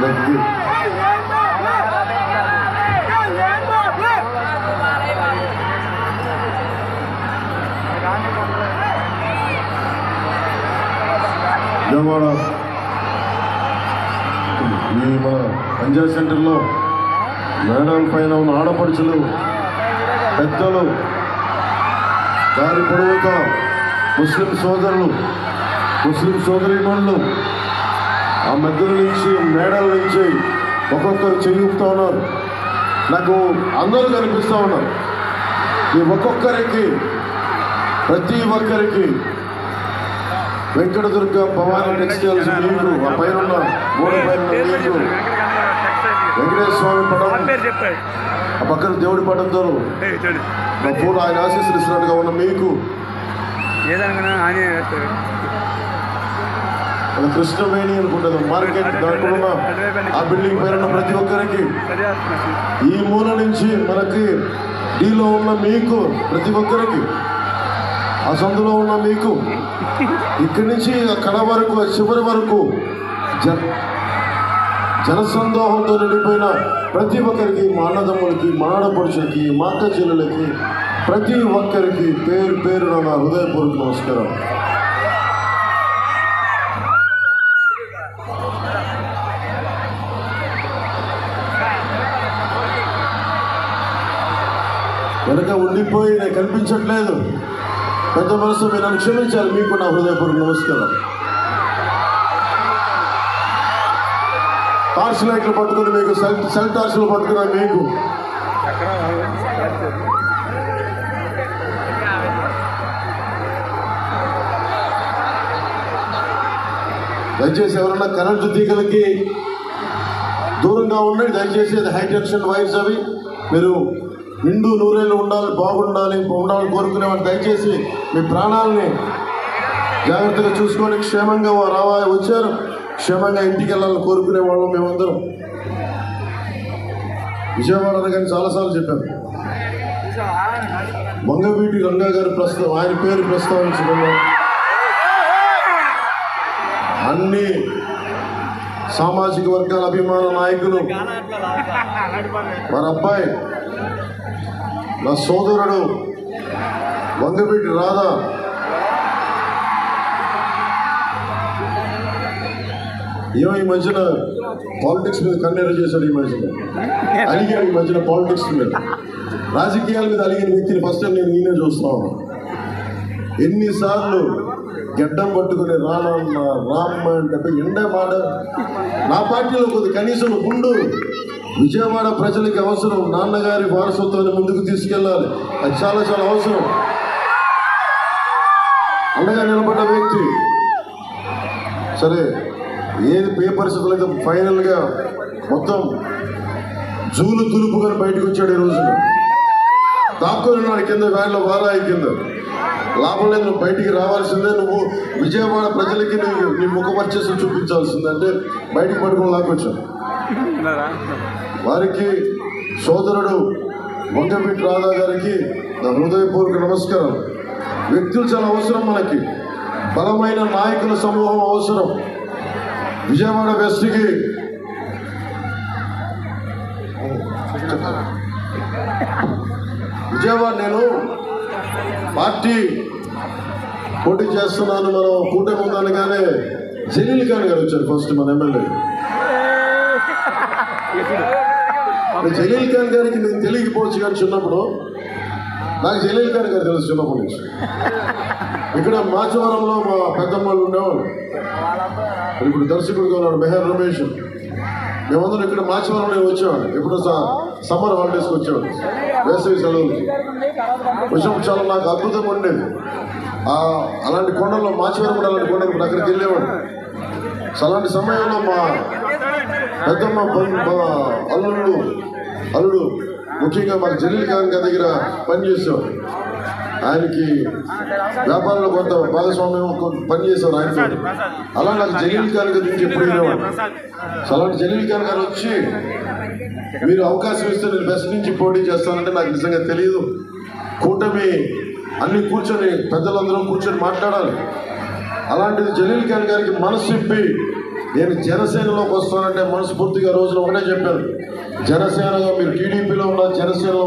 మనకి విజయవాడ ఈ మన పంచాయత్ సెంటర్లో మేడం పైన ఉన్న ఆడపడుచులు పెద్దలు దారి పొడవుతా ముస్లిం సోదరులు ముస్లిం సోదరీమణులు ఆ మధ్యల నుంచి మేడల నుంచి ఒక్కొక్కరు చెయ్యుపుతూ ఉన్నారు. నాకు అందరూ కనిపిస్తూ ఉన్నారు. ఈ ఒక్కొక్కరికి ప్రతి ఒక్కరికి వెంకటదుర్గ భవానీ టెక్స్టైల్స్ మీకు ఆ పైన మూడు పైన మీకు వెంకటేశ్వర స్వామి పటం ఆ పక్కన దేవుడి పటంతో నా ఫోటో ఆయన ఆశీస్సులు ఇస్తున్నట్టుగా ఉన్న మీకు కృష్ణవేణి అనుకుంటుంది మార్కెట్ దాంట్లో ఉన్న ఆ బిల్డింగ్ పైన ప్రతి ఒక్కరికి ఈ మూల నుంచి మనకి డీలో ఉన్న మీకు ప్రతి ఒక్కరికి ఆ సందులో ఉన్న మీకు ఇక్కడి నుంచి కడ వరకు చివరి వరకు జనసందోహంతో నిండిపోయిన ప్రతి ఒక్కరికి మా అన్నదమ్ములకి మా ఆడపడుచులకి మా అక్క చెల్లెలకి ప్రతి ఒక్కరికి పేరు పేరున నా హృదయపూర్వక నమస్కారం. వెనక ఉండిపోయి నేను కనిపించట్లేదు. పెద్ద మనసు మీరు నన్ను క్షమించాలి. మీకు నా హృదయపూర్వక నమస్కారం. టార్చ్ లైట్లు పట్టుకుని మీకు సెల్ టార్చ్లు పట్టుకున్నా మీకు దయచేసి ఎవరన్నా కరెంటు తీగలకి దూరంగా ఉండండి. దయచేసి అది హై టెన్షన్ వైర్స్ అవి మీరు నిండు నూరేళ్ళు ఉండాలి ఉండాలని కోరుకునేవాళ్ళు దయచేసి మీ ప్రాణాలని జాగ్రత్తగా చూసుకొని క్షేమంగా వచ్చారు క్షేమంగా ఇంటికి వెళ్ళాలని కోరుకునే వాళ్ళం మేమందరం. విజయవాడ అనగానే చాలాసార్లు చెప్పాను. మంగవీటి రంగా గారి ఆయన పేరు ప్రస్తావించడం అన్ని సామాజిక వర్గాల అభిమాన నాయకులు మన అబ్బాయి నా సోదరుడు వంగవీటి రాధా ఏమో ఈ మధ్యన పాలిటిక్స్ మీద కన్నెర చేశాడు. ఈ మధ్యన అలిగాడు. ఈ మధ్యన పాలిటిక్స్ మీద రాజకీయాల మీద అలిగిన వ్యక్తిని ఫస్ట్ టైం నేనే చూస్తున్నాను. ఎన్నిసార్లు గడ్డం పట్టుకుని రామ్మ అంటే ఎండే మాట నా పార్టీలో కొద్ది కనీసం గుండు విజయవాడ ప్రజలకి అవసరం. నాన్నగారి వారసత్వాన్ని ముందుకు తీసుకెళ్ళాలి. అది చాలా చాలా అవసరం. అండగా నిలబడ్డ వ్యక్తి సరే ఏది ఏ పరిస్థితులు అయితే ఫైనల్గా మొత్తం జూలు తులుపుగా బయటకు వచ్చాడు. ఈ రోజున దాక్కుని నాడు కింద వ్యాన్లో వారాయి కింద లాభం లేదు. నువ్వు బయటికి రావాల్సిందే. నువ్వు విజయవాడ ప్రజలకి నీ ముఖపరిచేసి చూపించాల్సిందే అంటే బయటికి పట్టుకుని లాక్కొచ్చావు. వారికి సోదరుడు వంగవీటి రాధా గారికి నా హృదయపూర్వక నమస్కారం. వ్యక్తులు చాలా అవసరం. మనకి బలమైన నాయకుల సమూహం అవసరం. విజయవాడ వెస్ట్కి విజయవాడ నేను పార్టీ పోటీ చేస్తున్నాను మనం కూటమి ఉందనగానే జలీల్ ఖాన్ గారు వచ్చారు ఫస్ట్ మన ఎమ్మెల్యే. జలీల్ ఖాన్ గారికి నేను తెలియకపోవచ్చు కానీ చిన్నప్పుడు నాకు జలీల్ ఖాన్ గారు తెలుసు చిన్నప్పటి నుంచి. ఇక్కడ మాచవరంలో మా పెద్దమ్మలు ఉండేవాళ్ళు. ఇప్పుడు దర్శకుడిగా ఉన్నాడు మెహర్ రమేష్. మేమందరం ఇక్కడ మాచవరంలో వచ్చేవాడు. ఎప్పుడు సమ్మర్ హాలిడేస్కి వచ్చేవాడు. వేసవి సెలవులకి వచ్చినప్పుడు చాలా నాకు అద్భుతంగా ఉండేది. అలాంటి కొండల్లో మాచవరం కూడా అలాంటి కొండలు అక్కడికి వెళ్ళేవాడు. అలాంటి సమయంలో మా పెద్దమ్మ అల్లుడు ముఖ్యంగా మాకు జలీల్ ఖాన్ గారి దగ్గర పనిచేసేవాడు. ఆయనకి వ్యాపారంలో కొంత భాగస్వామ్యం పనిచేసేవారు ఆయనతో. అలా నాకు జలీల్ ఖాన్ గారి నుంచి ఎప్పుడు వినేవాడు. అలాంటి జలీల్ ఖాన్ గారు వచ్చి మీరు అవకాశం ఇస్తే నేను బెస్ట్ నుంచి పోటీ చేస్తానంటే నాకు నిజంగా తెలియదు. కూటమి అన్ని కూర్చొని పెద్దలందరం కూర్చొని మాట్లాడాలి. అలాంటిది జలీల్ ఖాన్ గారికి మనసు ఇప్పి నేను జనసేనలోకి వస్తానంటే మనస్ఫూర్తిగా రోజున ఒకటే చెప్పాను, జనసేనగా మీరు టీడీపీలో ఉన్న జనసేనలో